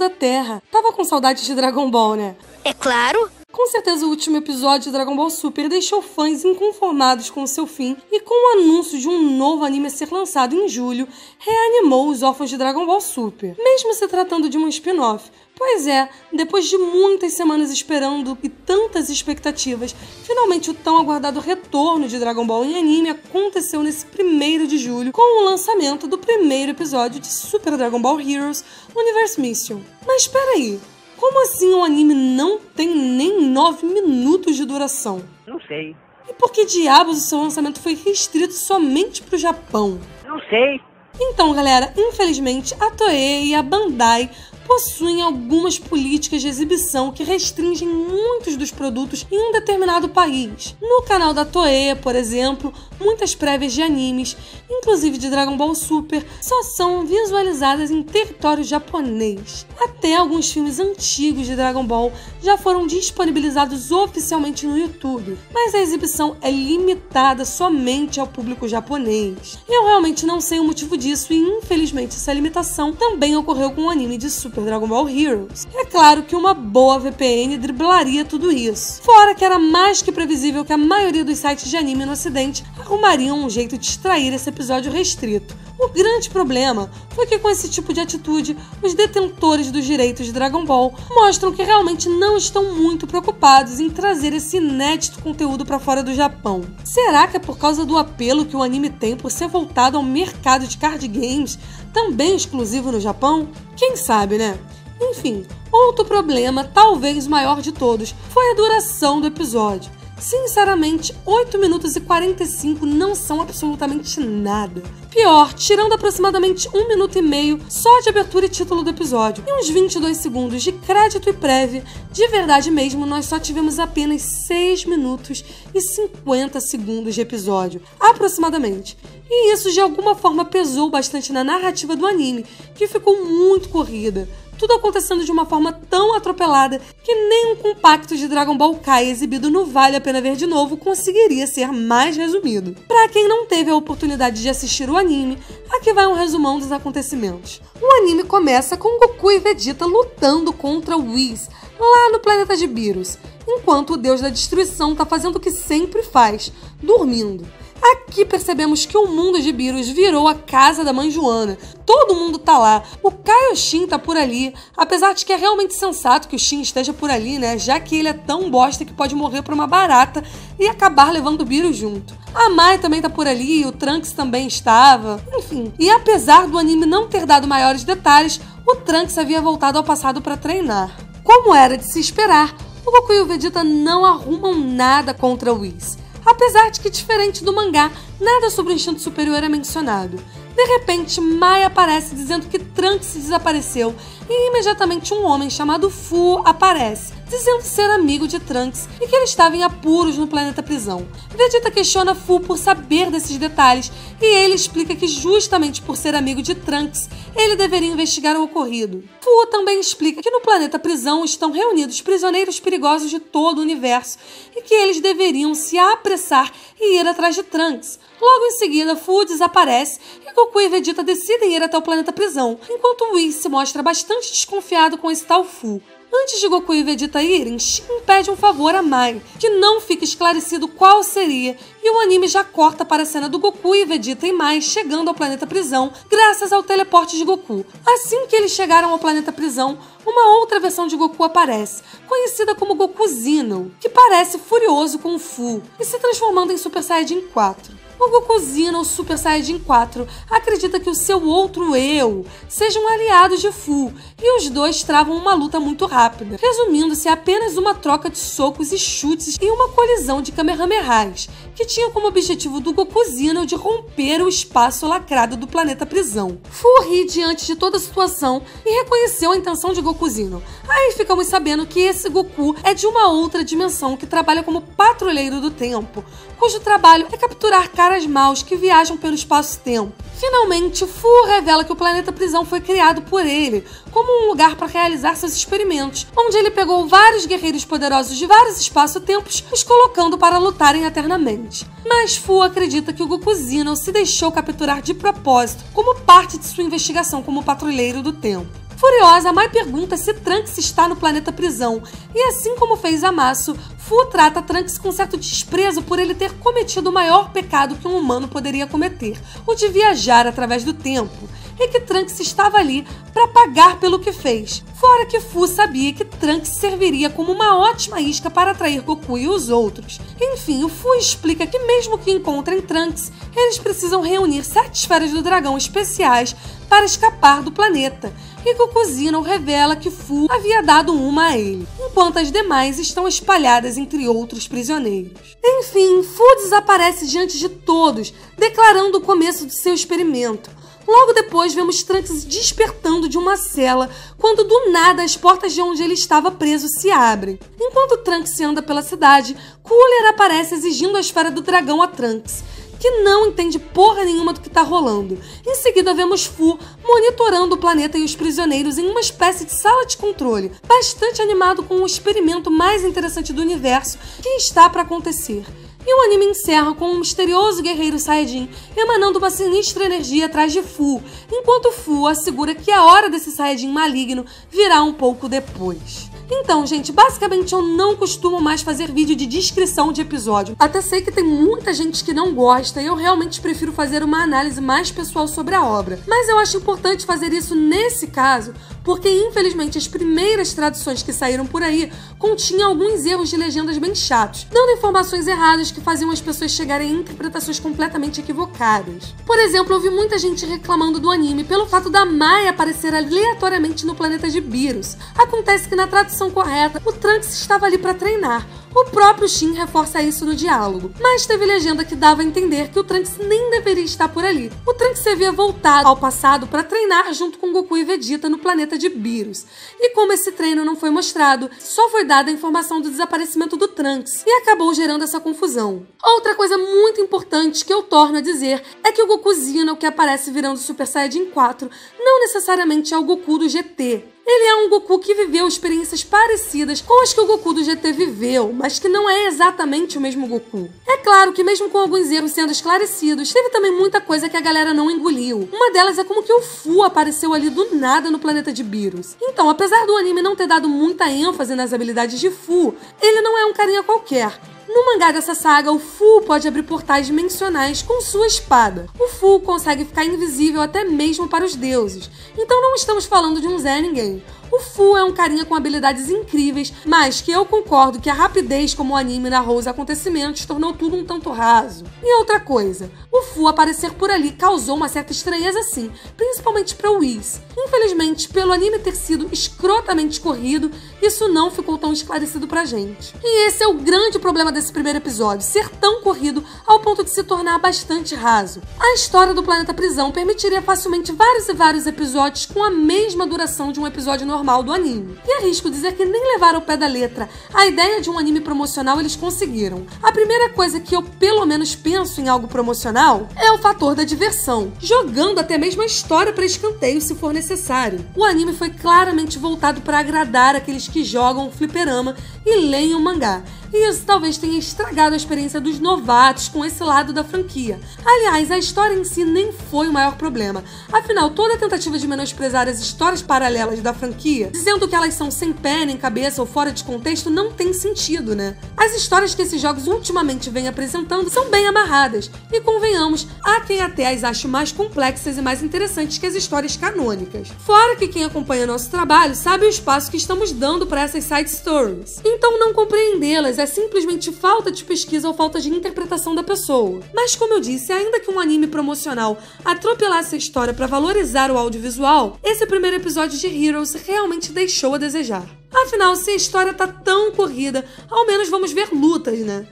da Terra. Tava com saudade de Dragon Ball, né? É claro. Com certeza o último episódio de Dragon Ball Super deixou fãs inconformados com o seu fim e com o anúncio de um novo anime a ser lançado em julho, reanimou os órfãos de Dragon Ball Super, mesmo se tratando de um spin-off. Pois é, depois de muitas semanas esperando e tantas expectativas, finalmente o tão aguardado retorno de Dragon Ball em anime aconteceu nesse 1º de julho com o lançamento do primeiro episódio de Super Dragon Ball Heroes Universe Mission. Mas espera aí, como assim o anime não tem nem 9 minutos de duração? Não sei. E por que diabos o seu lançamento foi restrito somente para o Japão? Não sei. Então, galera, infelizmente a Toei e a Bandai possuem algumas políticas de exibição que restringem muitos dos produtos em um determinado país. No canal da Toei, por exemplo, muitas prévias de animes, inclusive de Dragon Ball Super, só são visualizadas em território japonês. Até alguns filmes antigos de Dragon Ball já foram disponibilizados oficialmente no YouTube, mas a exibição é limitada somente ao público japonês. Eu realmente não sei o motivo disso e, infelizmente, essa limitação também ocorreu com o anime de Super Dragon Ball Heroes. É claro que uma boa VPN driblaria tudo isso. Fora que era mais que previsível que a maioria dos sites de anime no ocidente arrumariam um jeito de extrair esse episódio restrito. O grande problema foi que com esse tipo de atitude, os detentores dos direitos de Dragon Ball mostram que realmente não estão muito preocupados em trazer esse inédito conteúdo para fora do Japão. Será que é por causa do apelo que o anime tem por ser voltado ao mercado de card games, também exclusivo no Japão? Quem sabe, né? Enfim, outro problema, talvez o maior de todos, foi a duração do episódio. Sinceramente, 8 minutos e 45 não são absolutamente nada. Pior, tirando aproximadamente 1 minuto e meio só de abertura e título do episódio e uns 22 segundos de crédito e prévia, de verdade mesmo, nós só tivemos apenas 6 minutos e 50 segundos de episódio, aproximadamente. E isso de alguma forma pesou bastante na narrativa do anime, que ficou muito corrida. Tudo acontecendo de uma forma tão atropelada que nem um compacto de Dragon Ball Kai exibido no Vale a Pena Ver de Novo conseguiria ser mais resumido. Para quem não teve a oportunidade de assistir o anime, aqui vai um resumão dos acontecimentos. O anime começa com Goku e Vegeta lutando contra o Whis, lá no planeta de Beerus, enquanto o deus da destruição está fazendo o que sempre faz, dormindo. Aqui percebemos que o mundo de Beerus virou a casa da mãe Joana. Todo mundo tá lá. O Kaioshin tá por ali, apesar de que é realmente sensato que o Shin esteja por ali, né? Já que ele é tão bosta que pode morrer por uma barata e acabar levando o Beerus junto. A Mai também tá por ali, e o Trunks também estava. Enfim, e apesar do anime não ter dado maiores detalhes, o Trunks havia voltado ao passado para treinar. Como era de se esperar, o Goku e o Vegeta não arrumam nada contra o Whis. Apesar de que, diferente do mangá, nada sobre o instinto superior é mencionado. De repente, Mai aparece dizendo que Trunks desapareceu e imediatamente um homem chamado Fu aparece, dizendo ser amigo de Trunks e que ele estava em apuros no planeta prisão. Vegeta questiona Fu por saber desses detalhes e ele explica que justamente por ser amigo de Trunks, ele deveria investigar o ocorrido. Fu também explica que no planeta prisão estão reunidos prisioneiros perigosos de todo o universo e que eles deveriam se apressar e ir atrás de Trunks. Logo em seguida, Fu desaparece e Goku e Vegeta decidem ir até o planeta prisão, enquanto Whis se mostra bastante desconfiado com esse tal Fu. Antes de Goku e Vegeta irem, Shin pede um favor a Mai, que não fica esclarecido qual seria, e o anime já corta para a cena do Goku e Vegeta e Mai chegando ao planeta prisão, graças ao teleporte de Goku. Assim que eles chegaram ao planeta prisão, uma outra versão de Goku aparece, conhecida como Goku Zeno, que parece furioso com o Fu, e se transformando em Super Saiyajin 4. O Goku Zeno, o Super Saiyajin 4, acredita que o seu outro eu seja um aliado de Fu, e os dois travam uma luta muito rápida, resumindo-se a apenas uma troca de socos e chutes e uma colisão de Kamehamehas, que tinha como objetivo do Goku Zeno de romper o espaço lacrado do planeta prisão. Fu ri diante de toda a situação e reconheceu a intenção de Goku Zeno. Aí ficamos sabendo que esse Goku é de uma outra dimensão que trabalha como patrulheiro do tempo, cujo trabalho é capturar caras maus que viajam pelo espaço-tempo. Finalmente, Fu revela que o planeta prisão foi criado por ele, como um lugar para realizar seus experimentos, onde ele pegou vários guerreiros poderosos de vários espaço-tempos, os colocando para lutarem eternamente. Mas Fu acredita que o Goku Zeno se deixou capturar de propósito, como parte de sua investigação como patrulheiro do tempo. Furiosa, a Mai pergunta se Trunks está no planeta prisão, e assim como fez Zamasu, Fu trata Trunks com certo desprezo por ele ter cometido o maior pecado que um humano poderia cometer, o de viajar através do tempo, e que Trunks estava ali para pagar pelo que fez. Fora que Fu sabia que Trunks serviria como uma ótima isca para atrair Goku e os outros. Enfim, o Fu explica que mesmo que encontrem Trunks, eles precisam reunir 7 esferas do dragão especiais para escapar do planeta. E Goku revela que Fu havia dado uma a ele, enquanto as demais estão espalhadas entre outros prisioneiros. Enfim, Fu desaparece diante de todos, declarando o começo do seu experimento. Logo depois, vemos Trunks despertando de uma cela, quando do nada as portas de onde ele estava preso se abrem. Enquanto Trunks anda pela cidade, Cooler aparece exigindo a esfera do dragão a Trunks, que não entende porra nenhuma do que tá rolando. Em seguida, vemos Fu monitorando o planeta e os prisioneiros em uma espécie de sala de controle, bastante animado com o experimento mais interessante do universo que está para acontecer. E o anime encerra com um misterioso guerreiro Saiyajin emanando uma sinistra energia atrás de Fu, enquanto Fu assegura que a hora desse Saiyajin maligno virá um pouco depois. Então, gente, basicamente eu não costumo mais fazer vídeo de descrição de episódio. Até sei que tem muita gente que não gosta e eu realmente prefiro fazer uma análise mais pessoal sobre a obra. Mas eu acho importante fazer isso nesse caso, porque infelizmente as primeiras traduções que saíram por aí continham alguns erros de legendas bem chatos, dando informações erradas que faziam as pessoas chegarem a interpretações completamente equivocadas. Por exemplo, eu vi muita gente reclamando do anime pelo fato da Mai aparecer aleatoriamente no planeta de Beerus. Acontece que na tradução correta, o Trunks estava ali para treinar. O próprio Shin reforça isso no diálogo, mas teve legenda que dava a entender que o Trunks nem deveria estar por ali. O Trunks havia voltado ao passado para treinar junto com Goku e Vegeta no planeta de Beerus. E como esse treino não foi mostrado, só foi dada a informação do desaparecimento do Trunks e acabou gerando essa confusão. Outra coisa muito importante que eu torno a dizer é que o Goku Zeno que aparece virando Super Saiyajin 4 não necessariamente é o Goku do GT. Ele é um Goku que viveu experiências parecidas com as que o Goku do GT viveu, mas que não é exatamente o mesmo Goku. É claro que mesmo com alguns erros sendo esclarecidos, teve também muita coisa que a galera não engoliu. Uma delas é como que o Fu apareceu ali do nada no planeta de Beerus. Então, apesar do anime não ter dado muita ênfase nas habilidades de Fu, ele não é um carinha qualquer. No mangá dessa saga, o Fu pode abrir portais dimensionais com sua espada. O Fu consegue ficar invisível até mesmo para os deuses. Então não estamos falando de um Zé Ninguém. O Fu é um carinha com habilidades incríveis, mas que eu concordo que a rapidez como o anime narrou os acontecimentos tornou tudo um tanto raso. E outra coisa, o Fu aparecer por ali causou uma certa estranheza sim, principalmente para o Whis. Infelizmente, pelo anime ter sido escrotamente corrido, isso não ficou tão esclarecido pra gente. E esse é o grande problema desse primeiro episódio, ser tão corrido ao ponto de se tornar bastante raso. A história do planeta prisão permitiria facilmente vários e vários episódios com a mesma duração de um episódio normal do anime. E arrisco dizer que nem levaram ao pé da letra a ideia de um anime promocional eles conseguiram. A primeira coisa que eu pelo menos penso em algo promocional é o fator da diversão, jogando até mesmo a história para escanteio se for necessário. O anime foi claramente voltado para agradar aqueles que jogam fliperama e leem o mangá. E isso talvez tenha estragado a experiência dos novatos com esse lado da franquia. Aliás, a história em si nem foi o maior problema. Afinal, toda tentativa de menosprezar as histórias paralelas da franquia, dizendo que elas são sem pé nem cabeça ou fora de contexto, não tem sentido, né? As histórias que esses jogos ultimamente vêm apresentando são bem amarradas. E convenhamos, há quem até as ache mais complexas e mais interessantes que as histórias canônicas. Fora que quem acompanha nosso trabalho sabe o espaço que estamos dando para essas side stories. Então não compreendê-las é simplesmente falta de pesquisa ou falta de interpretação da pessoa. Mas como eu disse, ainda que um anime promocional atropelasse a história para valorizar o audiovisual, esse primeiro episódio de Heroes realmente deixou a desejar. Afinal, se a história tá tão corrida, ao menos vamos ver lutas, né?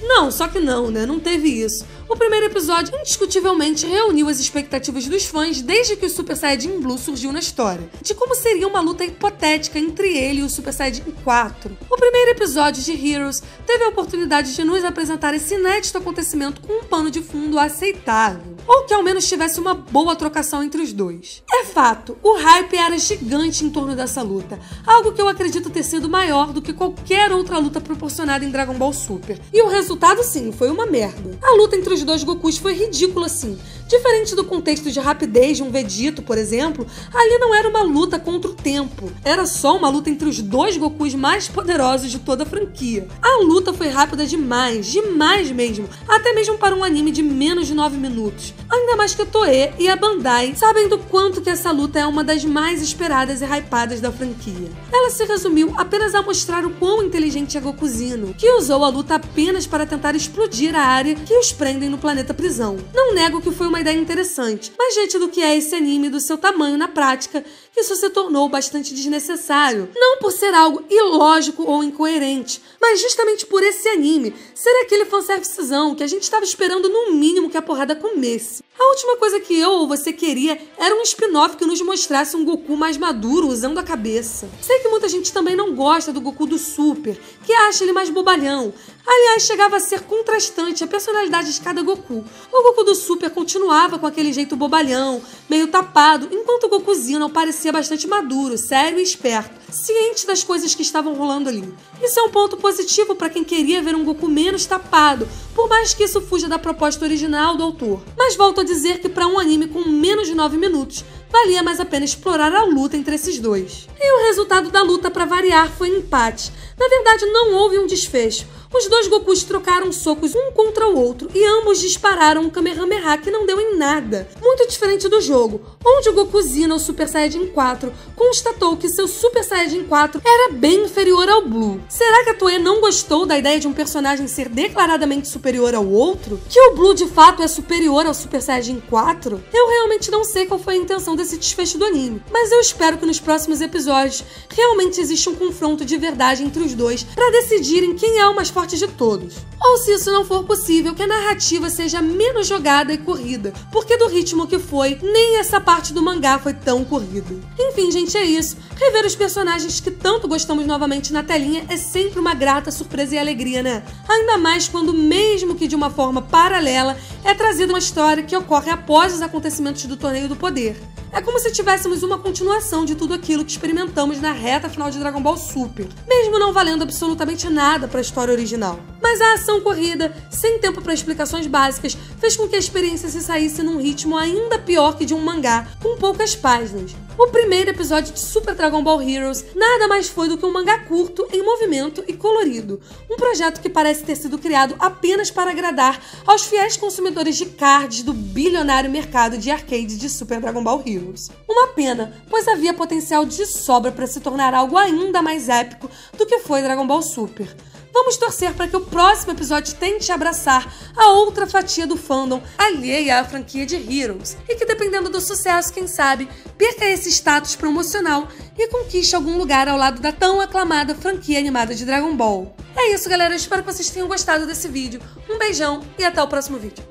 Não, só que não, né? Não teve isso. O primeiro episódio indiscutivelmente reuniu as expectativas dos fãs desde que o Super Saiyajin Blue surgiu na história, de como seria uma luta hipotética entre ele e o Super Saiyajin 4. O primeiro episódio de Heroes teve a oportunidade de nos apresentar esse inédito acontecimento com um pano de fundo aceitável. ou que ao menos tivesse uma boa trocação entre os dois. É fato, o hype era gigante em torno dessa luta, algo que eu acredito ter sido maior do que qualquer outra luta proporcionada em Dragon Ball Super. E o resultado, sim, foi uma merda. A luta entre os dois Gokus foi ridícula, sim. Diferente do contexto de rapidez de um Vegito, por exemplo, ali não era uma luta contra o tempo. Era só uma luta entre os dois Gokus mais poderosos de toda a franquia. A luta foi rápida demais, demais mesmo, até mesmo para um anime de menos de 9 minutos. Ainda mais que a Toei e a Bandai sabem do quanto que essa luta é uma das mais esperadas e hypadas da franquia. Ela se resumiu apenas a mostrar o quão inteligente é Gokuzino, que usou a luta apenas para tentar explodir a área que os prendem no planeta prisão. Não nego que foi uma ideia interessante, mas diante do que é esse anime e do seu tamanho na prática, isso se tornou bastante desnecessário. Não por ser algo ilógico ou incoerente, mas justamente por esse anime ser aquele fanservicezão que a gente estava esperando no mínimo que a porrada comesse. A última coisa que eu ou você queria era um spin-off que nos mostrasse um Goku mais maduro usando a cabeça. Sei que muita gente também não gosta do Goku do Super, que acha ele mais bobalhão. Aliás, chegava a ser contrastante a personalidade de cada Goku. O Goku do Super continuava com aquele jeito bobalhão, meio tapado, enquanto o Goku Zeno parecia bastante maduro, sério e esperto, ciente das coisas que estavam rolando ali. Isso é um ponto positivo para quem queria ver um Goku menos tapado, por mais que isso fuja da proposta original do autor. Mas volto a dizer que para um anime com menos de 9 minutos, valia mais a pena explorar a luta entre esses dois. E o resultado da luta, para variar, foi empate. Na verdade, não houve um desfecho. Os dois Gokus trocaram socos um contra o outro e ambos dispararam um Kamehameha que não deu em nada. Muito diferente do jogo, onde o Goku Zeno, o Super Saiyajin 4, constatou que seu Super Saiyajin 4 era bem inferior ao Blue. Será que a Toei não gostou da ideia de um personagem ser declaradamente superior ao outro? Que o Blue de fato é superior ao Super Saiyajin 4? Eu realmente não sei qual foi a intenção desse desfecho do anime, mas eu espero que nos próximos episódios realmente exista um confronto de verdade entre os dois para decidirem quem é o mais forte de todos. Ou, se isso não for possível, que a narrativa seja menos jogada e corrida, porque do ritmo que foi, nem essa parte do mangá foi tão corrida. Enfim, gente, é isso. Rever os personagens que tanto gostamos novamente na telinha é sempre uma grata surpresa e alegria, né? Ainda mais quando, mesmo que de uma forma paralela, é trazida uma história que ocorre após os acontecimentos do Torneio do Poder. É como se tivéssemos uma continuação de tudo aquilo que experimentamos na reta final de Dragon Ball Super, mesmo não valendo absolutamente nada para a história original. Mas a ação corrida, sem tempo para explicações básicas, fez com que a experiência se saísse num ritmo ainda pior que de um mangá, com poucas páginas. O primeiro episódio de Super Dragon Ball Heroes nada mais foi do que um mangá curto, em movimento e colorido. Um projeto que parece ter sido criado apenas para agradar aos fiéis consumidores de cards do bilionário mercado de arcade de Super Dragon Ball Heroes. Uma pena, pois havia potencial de sobra para se tornar algo ainda mais épico do que foi Dragon Ball Super. Vamos torcer para que o próximo episódio tente abraçar a outra fatia do fandom alheia à franquia de Heroes e que, dependendo do sucesso, quem sabe, perca esse status promocional e conquiste algum lugar ao lado da tão aclamada franquia animada de Dragon Ball. É isso, galera. Eu espero que vocês tenham gostado desse vídeo. Um beijão e até o próximo vídeo.